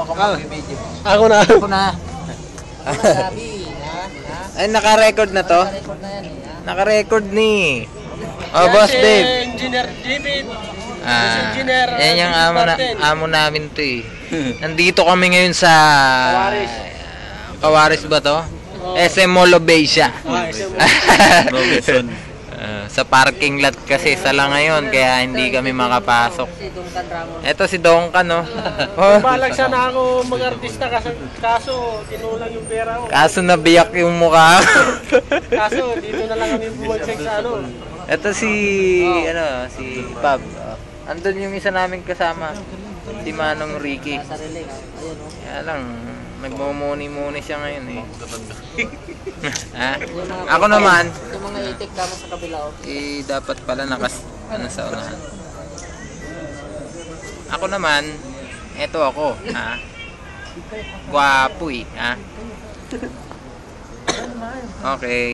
Ako mag-video. Ako na. Ako na. Sabi, Ay, naka-record na to? Record na yan eh. Naka-record ni. Oh, Boss Dave. Engineer David. Yan yung amo namin to eh. Nandito kami ngayon sa Cawares ba to? SM Mall of Asia. Robinson. Sa parking lot kasi sala ngayon kaya hindi kami makapasok. Si Duncan Ramos. Eto si Donkan no. Balag sana ako mag-artista kaso tinulang yung pera ko. Kaso nabiyak yung mukha. Kaso dito na lang kami bumagsak sa ano. Eto si si Bob. Andun yung isa naming kasama. Si Manong Ricky. Sa relay. Ayun o. Kaya lang nagmumuni-muni siya ngayon eh. Ha? Ako naman, Yung mga itik kama sa kabila o. dapat pala sa unahan. Ako naman, eto ako, ha? Gwapo eh, ha? Okay.